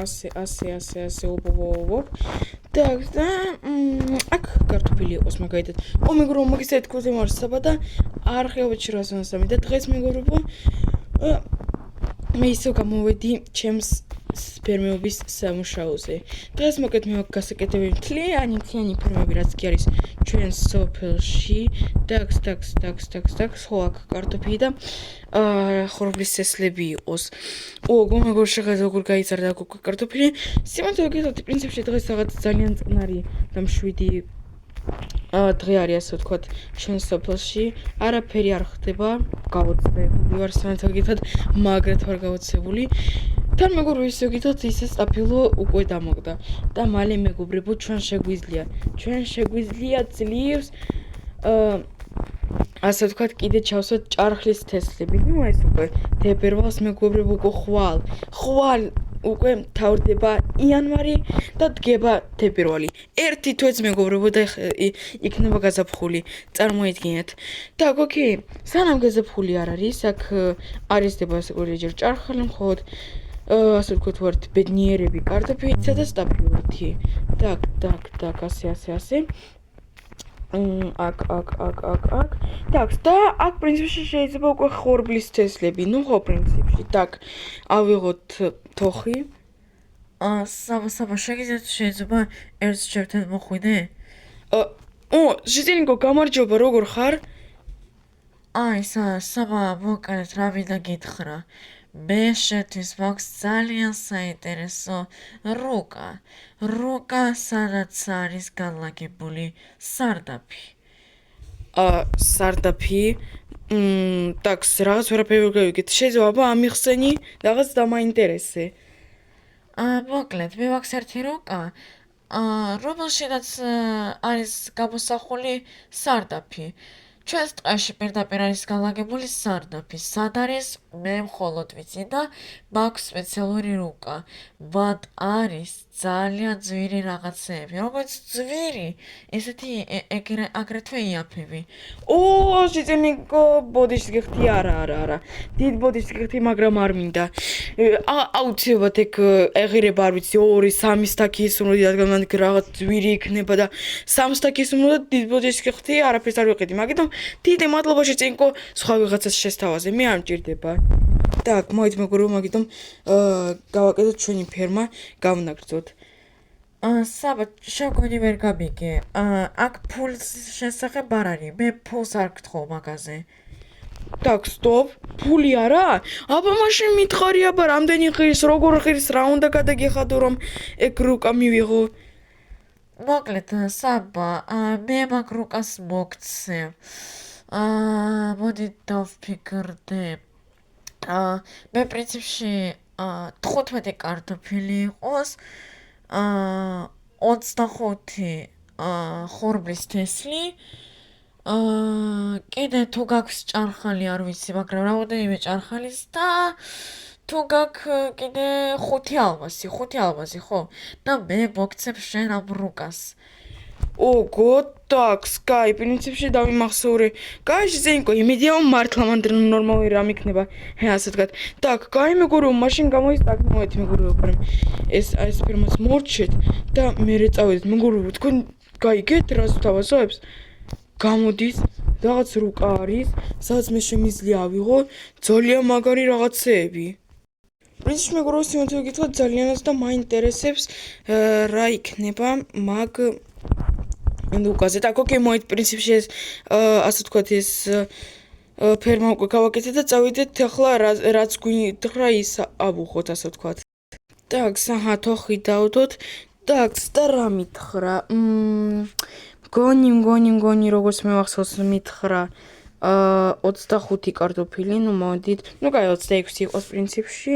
ასე, ობ. ტაკს და აქ კარტოფილი იყოს მაგალითად. მეგობრებო, მაგის ეთქოზე მარსაბა და არხევეთში რასამსამი და დღეს მეგობრებო მე ისევ გამოვედი ჩემს ფერმეობის სამუშაოზე. დღეს მოკეთ მე გასაკეთებელი მთლიანი ფერმები რაც კი არის ჩვენს სოფელში. ტაკს, ხო აქ კარტოფილი და ხორბლის წესლები იყოს. მეგობრებო, შეხედეთ როგორ გაიზარდა აქ კარტოფილი. სიმართლე გითხრათ, პრინციპში დღეს რაღაც ძალიან წყნარი და მშვიდი დღე არის ასე ვთქვათ ჩვენ სოფელში. არაფერი არ ხდება, გავოცებული ვარ სამართლე გითხრათ, მაგრად ვარ გავოცებული. თან მეგობრებო, ისე გითხრათ, ისე სტაფილო უკვე დამოგდა და მალე მეგობრებო, ჩვენ შეგვიძლია ძლივს ასე ვთქვათ, კიდე ჩავსვათ ჭარხლის თესლები. ეს უკვე თებერვალს მეგობრებო, უკვე ხვალ უკვე თავდება იანვარი და დგება თებერვალი. ერთი თვეც მეგობრებო და იქნება გაზაფხული. წარმოიდგინეთ. Так, ოკეი. სანამ გაზაფხული არ არის, აქ არიზდება სულ ჭარხალი მხოლოდ ასე ვთქვათ, ვართ ბედნიერები კარტოფილისა და სტაფილოთი. Так, ასე. აქ. Так, და აქ პრინციპში შეიძლება უკვე ხორბლის თესლები. ხო, პრინციპში. Так, ავიღოთ თოხი. საბა, შეიძლება ერთ შევთან მოხვიდე? ჟიტენიკო, გამარჯობა, როგორ ხარ? საბა, მოკლედ რა მინდა გითხრა. მე შეთვის მაქვს ძალიან საინტერესო რუკა, სადაც არის განლაგებული სარდაფი. სარდაფი. Так, რაღაც ვერაფერი ვერ გავიგეთ. შეიძლება ამიხსენი, რაღაც დამაინტერესე. მოკლედ, მე მაქვს ერთი რუკა, რომელშიც არის გამოსახული სარდაფი. ჩვენს ტყეში პირდაპირ არის განლაგებული სარდაფი. სად არის? მე მხოლოდ ვიცი და მაქვს სპეციალური რუკა. მათ არის ძალიან ძვირი რაღაცეები. როგორც ძვირი, ესეთი აგრეთვე იაფები. ჟიტენიკო, ბოდიშს გიხდი? არა. დიდ ბოდიშს გიხდი, მაგრამ არ მინდა. აუცილებლად ეგ ეღირება არ ვიცი 2-3 სტაკის უნდა, რადგან მან რაღაც ძვირი იქნება და 3 სტაკის უნდა დიდ ბოდიშს გიხდი, არაფერს არ ვიყიდი. მაგიტომ დიდი მადლობა ჟიტენიკო, სხვა ვიღაცას შესთავაზე, მე არ მჭირდება. Так, მოით მეგობრებო, მაგიტომ გავაკეთოთ ჩვენი ფერმა, გავნაგრძოთ. საბა, შეგონი ვერ გამიგე. აქ ფულის შესახებ არ არის. მე ფულს არ გთხოვ მაგაზე. Так, სტოპ. ფული არა? აბა მაშინ მითხარი, რამდენი ღირს, როგორ ღირს, რა უნდა გადაგიხადო, რომ ეგ რუკა მივიღო? მოკლედ, საბა, მე მაგ რუკას მოგცე. მოდი დავფიქრდე. მე პრინციპში 15 კარტოფილი იყოს, 25 ხორბლის თესლი, კიდე თუ გაქვს ჭარხალი არ ვიცი, მაგრამ რამდენიმე ჭარხალის და თუ გაქვს კიდე 5 ალბაზი, ხო? და მე მოგცემ შენ ამ რუკას. Так, Sky, პრინციპში დავიმახსოვრე. ჟიტენიკო, იმედია რომ მართლა მანდ ნორმალური რამ იქნება. ასე ვთქვათ. Так, მეგობრებო, მაშინ გამოისტაგნოთ მეგობრებო, ეს ფერმას მორჩეთ და მერე წავედით. მეგობრებო, თქვენ გაიგეთ რას ვთავაზობთ? გამოდის, რაღაც რუკა არის, სადაც მე შემიძლია ავიღო ძალიან მაგარი რაღაცეები. პრინციპში მეგობრებო, სიმართლე გითხრათ, ძალიანაც და მაინტერესებს რა იქნება მაგ რუკაზე. Так, ოკეი, მოით პრინციპში ეს ასე ვთქვათ, ეს ფერმა უკვე გავაკეთეთ და წავიდეთ ახლა რაც გვინდღრა ის ავუხოთ, ასე ვთქვათ. Так, თოხი დავდოთ. Так, და რა მითხრა? მგონი, როგორც მე მახსოვს მითხრა 25 კარტოფილი, მოდით. კაი, 26 იყოს პრინციპში.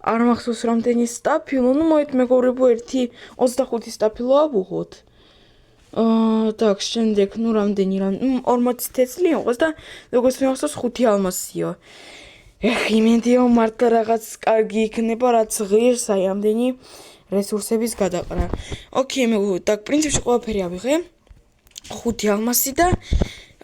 არ მახსოვს რამდენი სტაფილო, მოით მეგობრებო, 25 სტაფილო ავუღოთ. Так, შემდეგ, რამდენი 40 თესლი იყოს და როგორც მე მახსოვს 5 ალმასიო. იმედია მართლა რაღაც კარგი იქნება, რაც ღირს აი ამდენი რესურსების გადაყრა. ოკეი, მეგობრებო, так, პრინციპში ყველაფერი ავიღე. 5 ალმასი და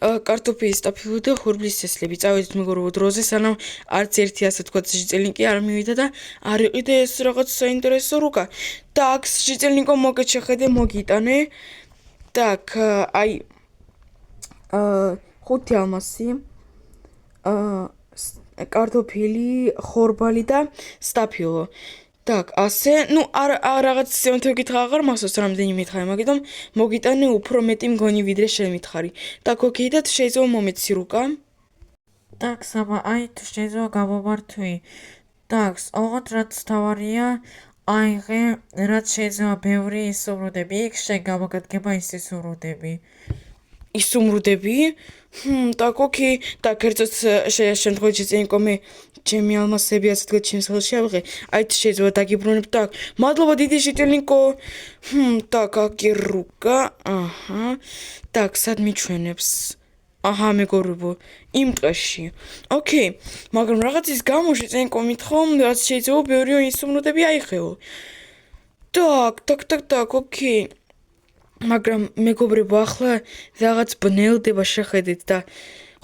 კარტოფილის სტაფილო და ხურბლის წესლები. წავედით მეგობრებო დროზე, სანამ არც ერთი ასე თქვა შიწელნიკი არ მივიდა და არ იყიდე ეს რაღაც საინტერესო რუკა. Так, შიწელნიკო მოგეთ შეხედე მოგიტანე. Так, აი 5 ალმასი. კარტოფილი, ხორბალი და სტაფილო. Так, ასე, ну, რაღაც სემთო გითხრა აღარ მახსოვს რამდენი მითხარი, მაგრამ მოგიტანე უფრო მეტი მგონი ვიდრე შემითხარი. Так, ოკეი და შეიძლება მომეცი რუკა. Так, საბა, აი თუ შეიძლება გამომართვი. Так, ოღონდ რაც თავარია, აიღე, რაც შეიძლება ბევრი ისურვდები, იქ შენ გამოგადგება ის ისურვდები. ისუმრუდები? Так, ოკეი. Так, ერთად შემთხვევით შეწენიკო მე ჩემი ალმასები ასე თქვა ჩემს ხელში ავიღე. აი შეიძლება დაგიბრუნებ. Так, მადლობა დიდი შეწენიკო. Так, აკი რუკა. აჰა. Так, სად მიჩვენებს? აჰა, მეგობრებო, იმ ტყეში. ოკეი, მაგრამ რაღაცის გამო შეწენიკო მითხომ, რაც შეიძლება ბევრი ისუმრუდები აიღეო. Так, ოკეი. მაგრამ მეგობრებო, ახლა რაღაც ბნელდება შეხედეთ და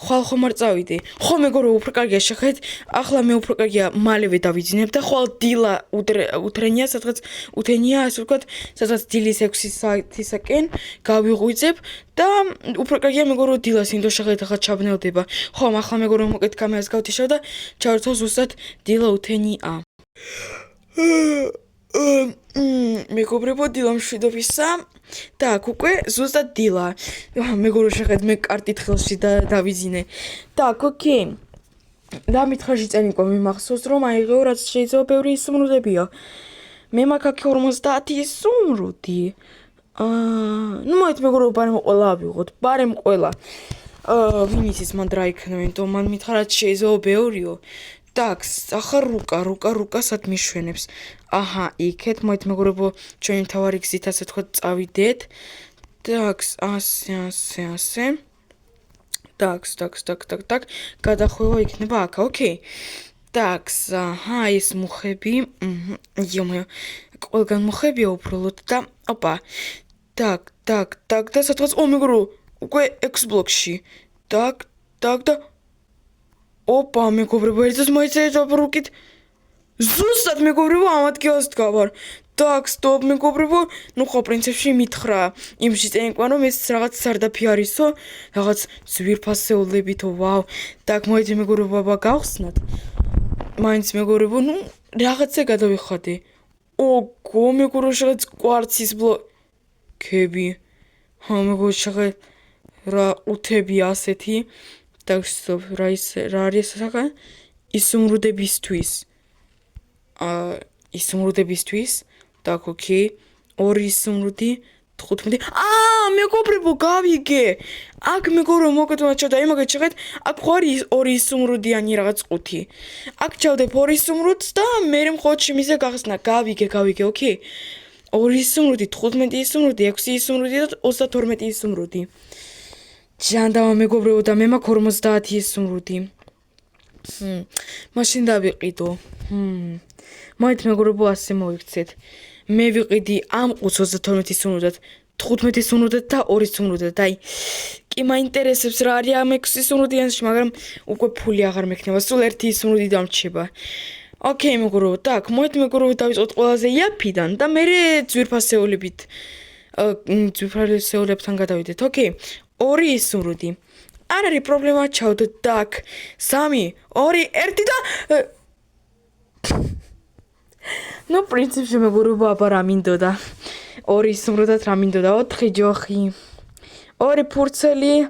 ხვალ ხომ არ წავიდე. ხო მეგობრებო, უფრო კარგია შეხედეთ. ახლა მე უფრო კარგია მალევე დავიძინებ და ხვალ დილა უთრენია, სადღაც უთენია, ასე ვთქვათ, სადღაც დილის 6 საათისაკენ გავიღვიძებ და უფრო კარგია მეგობრებო დილას ინდო შეხედეთ ახლა ჩაბნელდება. ხო, ახლა მეგობრებო მოკეთ კამერას გავთიშავ და ჩავერთო ზუსტად დილა უთენია. მეგობრებო დილა მშვიდობისა. Так, უკვე ზუსტად დილა. მეგობრებო შეხედეთ მე კარტით ხელში და დავიძინე. Так, ოკეი. და მითხარ შეწენიკო მიმახსოვს რომ აიღეო რაც შეიძლება ბევრი ისუმრუდებია. მე მაქვს აქ 50 ისუმრუდი. ну მოით მეგობრებო ბარემ ყველა ავიღოთ. ბარემ ყველა. ვინ იცის მან რა იქნება, იმიტომ მან მითხარ რაც შეიძლება ბევრიო. Так, ახლა რუკა სად მიშვენებს. აჰა, იქეთ მოით მეგობრებო ჩვენი თავარი გზით ასე თქვა წავიდეთ. Так, ასე. Так, გადახვევა იქნება აქ, ოკეი. Так, აჰა, ეს მუხები. იომაო, ყველგან მუხებია უბრალოდ და ოპა. Так, და სადღაც მეგობრებო, უკვე X ბლოკში. Так, და ოპა, მეგობრებო, ერთად მოიწერეთ რუკით. ზუსტად მეგობრებო, ამ ადგილას დგავარ. Так, стоп, მეგობრებო, ну ხო პრინციპში მითხრა იმ შეწენიკმა რომ ეს რაღაც სარდაფი არისო, რაღაც ზვირფასეულებითო, ვაუ. Так, მოიძე მეგობრებო, აბა გავხსნათ. მაინც მეგობრებო, ну რაღაცა გადავიხადე. ოგო, მეგობრებო, რაღაც კვარცის ბლოკები. ხა, მეგობრებო, რაღაც რა უთები ასეთი. Так, стоп, რა არის საკან? ისუმრუდებისთვის. ისუმრუდებისთვის. Так, ოკეი. 2 ისუმრუდი, 15. მეგობრებო, გავიგე. აქ მეგობრებო, მოგეთხოვა ჩავდა, იმაგეთ შეხედეთ, აქ ხარ 2 ისუმრუდიანი რაღაც ყუთი. აქ ჩავდებ 2 ისუმრუდს და მე მხოლოდ შემიძლია გახსნა. გავიგე, ოკეი. 2 ისუმრუდი, 15 ისუმრუდი, 6 ისუმრუდი და 32 ისუმრუდი. ჯანდავა მეგობრებო და მე მაქვს 50 ისუმრუდი. მაშინ დავიყიდო. მოით მეგობრებო ასე მოიქცეთ. მე ვიყიდი ამ 32 ისუმრუდად, 15 ისუმრუდად და 2 ისუმრუდად. აი, კი მაინტერესებს რა არის ამ 6 ისუმრუდიანში, მაგრამ უკვე ფული აღარ მექნება. სულ 1 ისუმრუდი დამრჩება. ოკეი მეგობრებო, так, მოით მეგობრებო დავიწყოთ ყველაზე იაფიდან და მე ძვირფასეულებთან გადავიდეთ. ოკეი. 2 ისუმრუდი. არ არის პრობლემა, ჩავდოთ. так, 3, 2, 1 და ну, პრინციპში მეგობრებო, აბა რა მინდოდა. 2 ისუმრუდად რა მინდოდა, 4 ჯოხი. 2 ფურცელი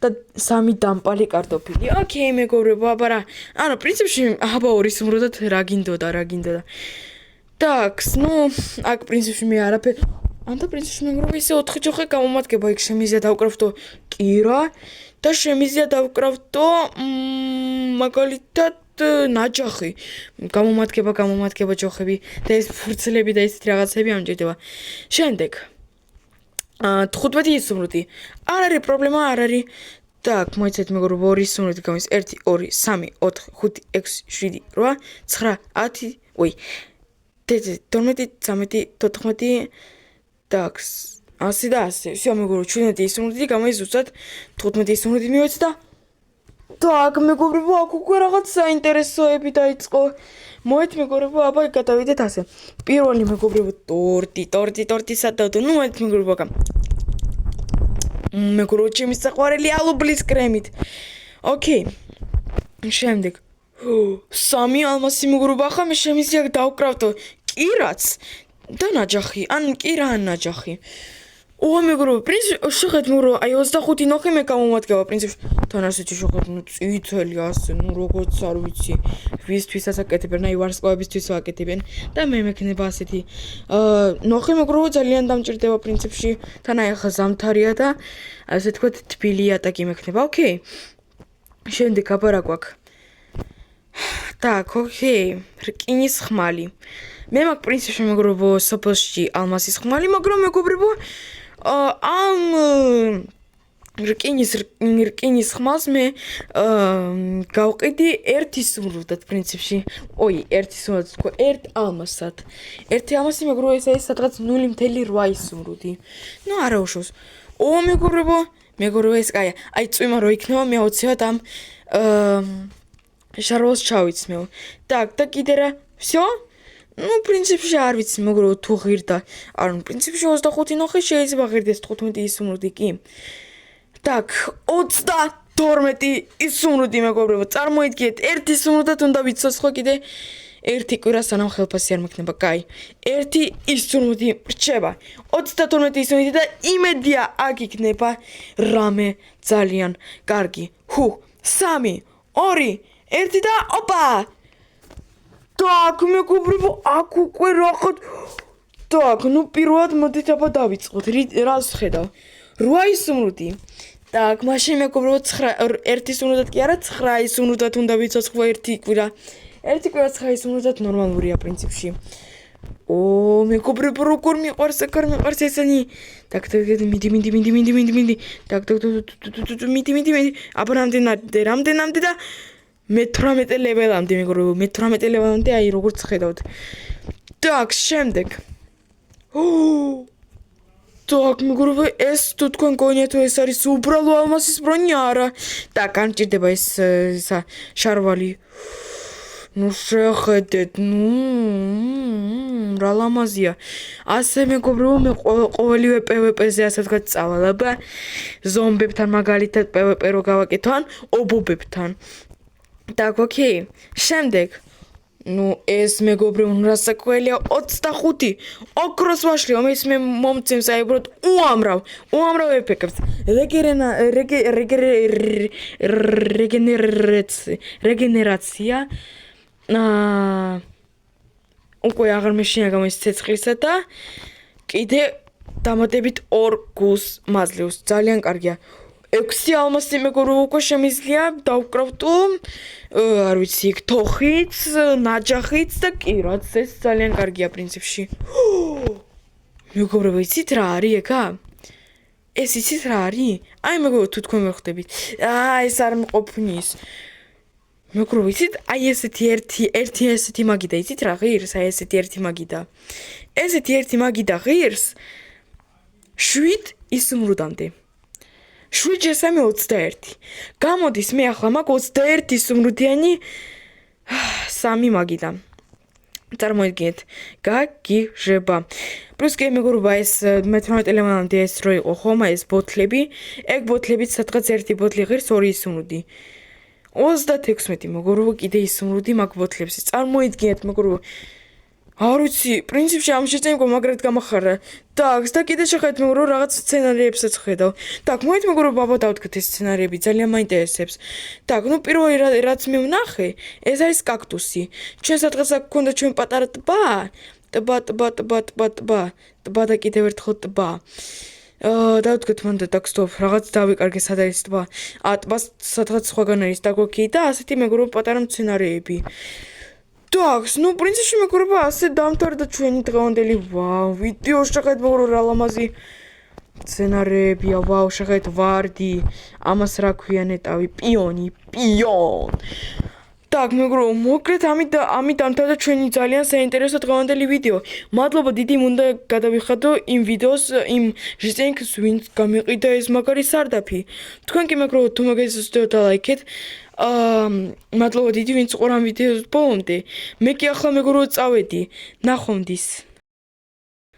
და 3 დამპალი კარტოფილი. ოკეი მეგობრებო, აბა რა. ანუ პრინციპში აბა 2 ისუმრუდად რა გინდოდა. так, ну, აქ პრინციპში მე არაფერი ანდა პრინციპში მეგობრებო, ისე 4 ჯოხი გამომადგება, იქ შემიძლია დავკრავდო კირა და შემიძლია დავკრავდო მაგალითად ნაჯახი. გამომადგება ჯოხები და ეს ფურცლები და ესეთი რაღაცები ამჭირდება. შემდეგ 15 ისუმრუდი. არ არის პრობლემა, არ არის. так, მოიცეთ მეგობრებო, 2 ისუმრუდი გამოდის 1, 2, 3, 4, 5, 6, 7, 8, 9, 10, ой. 12, 13, 14. так, 100 და 100. Всё, მეგობრებო, 17 ისუნრდი გამოდის ზუსტად 15 ისუნრდი მივეცი და так, მეგობრებო, აქ უკვე რაღაც საინტერესოები დაიწყო. მოეთ მეგობრებო, აბა გადავიდეთ ასე. პირველი მეგობრებო, ტორტი სადავდო. ნუ მოეთ მეგობრებო, აკა. მეგობრებო, ჩემი საყვარელი ალუბლის კრემით. ოკეი. შემდეგ. სამი ალმასი მეგობრებო, ახლა მე შემიძლია დავკრავდო კირაც და ნაჯახი. ან კირა ან ნაჯახი. მეგობრებო, პრინციპში შეხეთ მეგობრებო, აი 25 ნოხი მე გამომადგება პრინციპში. თან ასეთი შეხეთ, ნუ წითელი ასე, ნუ როგორც არ ვიცი, ვისთვისაც აკეთებენ, აი ვარსკვლავებისთვის ვაკეთებენ და მე მექნება ასეთი. ნოხი მეგობრებო ძალიან დამჭირდება პრინციპში. თან აი ახლა ზამთარია და ასე თქვა თბილი ატაკი მექნება. ოკეი. შემდეგ აბა რა გვაქვს? так, ოკეი, რკინის ხმალი. მე მაქვს პრინციპში მეგობრებო სოფელში ალმასის ხმალი, მაგრამ მეგობრებო ამ რკინის ხმალს მე გავყიდი ერთი სუმრუდად პრინციპში. ერთი სუმრუდად თქვა, ერთ ალმასად. ერთი ალმასი მეგობრებო ეს არის სადღაც 0.8 ისუმრუდი. ნუ არა უშავს. მეგობრებო ეს კაია. აი წვიმა რო იქნება მე აუცილებლად ამ შარვალს ჩავიცმევ. так, და კიდე რა? всё? ну, პრინციპში არ ვიცი, მეგობრებო, თუ ღირდა. ანუ პრინციპში 25 ნოხი შეიძლება ღირდეს 15 ისუმრუდი კი. так, 32 ისუმრუდი მეგობრებო, წარმოიდგინეთ, ერთი ისუმრუდად უნდა ვიცოცხლო კიდე ერთი კვირა სანამ ხელფასი არ მექნება. კაი. ერთი ისუმრუდი რჩება. 32 ისუმრუდი და იმედია აქ იქნება რამე ძალიან კარგი. 3, 2, 1 და ოპა! так, მეგობრებო, აქ უკვე რაღაც. так, ну პირველად მოდით აბა დავიწყოთ. რას ხედავ? 8 ისუმრუდი. так, მაშინ მეგობრებო 1 ისუმრუდად კი არა, 9 ისუმრუდად უნდა ვიცოცხლო ერთი კვირა. ერთი კვირა 9 ისუმრუდად ნორმალურია პრინციპში. მეგობრებო, როგორ მიყვარს ესენი. так, მიდი. так, მიდი. აბა რამდენამდე და მე-18 ლეველამდე მეგობრებო, მე-18 ლეველამდე აი როგორც ხედავთ. так, შემდეგ. так, მეგობრებო, ეს თუ თქვენ გონიათ ეს არის უბრალო ალმასის ბრონია არა. так, არ მჭირდება ეს შარვალი. ну შეხედეთ, რა ლამაზია. ასე მეგობრებო, მე ყოველივე PvP-ზე ასე თქვა წავალ, ზომბებთან მაგალითად PvP რო გავაკეთო ან ობობებთან. так, ოკეი. შემდეგ. ну ეს მეგობრებო, რასაკველია 25 ოქროს ვაშლიო, მე მომცემს აი უბრალოდ უამრავ ეფექტს. რეგენერაცია. უკვე აღარ მეშინა გამოის ცეცხლისა და კიდე დამატებით 2 გულს მაზლიოს. ძალიან კარგია. 6 ალმასი მეგობრებო უკვე შემიძლია დავკრავდო, არ ვიცი, თოხიც, ნაჯახიც და კირაც. ეს ძალიან კარგია პრინციპში. მეგობრებო, იცით რა არის ეკა? ეს იცით რა არის? აი მეგობრებო, თუ თქვენ მეხდებით. ეს არ მყოფნის. მეგობრებო, იცით? აი ესეთი ერთი ესეთი მაგიდა, იცით რა ღირს? აი ესეთი ერთი მაგიდა. ესეთი ერთი მაგიდა ღირს 7 ისუმრუდამდე. 7/21. გამოდის მე ახლა მაქვს 21 ისუმრუდიანი 3 მაგიდა. წარმოიდგინეთ, გაგიჟება. პლუს კი მეგობრებო, ეს მე-18 ლეველამდე ეს რო იყო ხომ, ეს ბოთლები, ეგ ბოთლებიც სადღაც ერთი ბოთლი ღირს 2 ისუმრუდი. 36 მეგობრებო, კიდე ისუმრუდი მაქვს ბოთლებში. წარმოიდგინეთ მეგობრებო. არ ვიცი, პრინციპში ამ შეწამება მაგრად გამახარა. так, და კიდე შეხედეთ მეგობრებო, რაღაც სცენარებსაც ხედავ. так, მოით მეგობრებო, აბა დავთქვით ეს სცენარები, ძალიან მაინტერესებს. так, ну პირველი რაც მე ვნახე, ეს არის კაქტუსი. ჩვენ სადღაც აქ გქონდა ჩვენ პატარა ტბა და კიდევ ერთხელ ტბა. დავთქვით მანდა так, stop, რაღაც დავიკარგე სად არის ტბა. ტბას სადღაც სხვაგან არის დაგოქი და ასეთი მეგობრებო პატარა სცენარები. так, ну პრინციპში მეგობრებო, ასე დამთავრდა ჩვენი დღევანდელი ვიდეო. შეხედეთ მეგობრებო, რა ლამაზი სცენარებია. შეხედეთ ვარდი, ამას რა ქვია ნეტავი, პიონი. Так, მეგრო, მოკლედ ამით დამთავრდა ჩვენი ძალიან საინტერესო დღევანდელი ვიდეო. მადლობა დიდი უნდა გადავიხადო იმ ვიდეოს, იმ ჟესენქს, ვინც გამიყიდა ეს მაგარი სარდაფი. თქვენ კი მეგრო, თუ მოგეცდოთ ლაიქეთ. მადლობა დიდი ვინც ყურამ ვიდეოს ბოლომდე. მე კი ახლა მეგრო წავედი. ნახვამდის.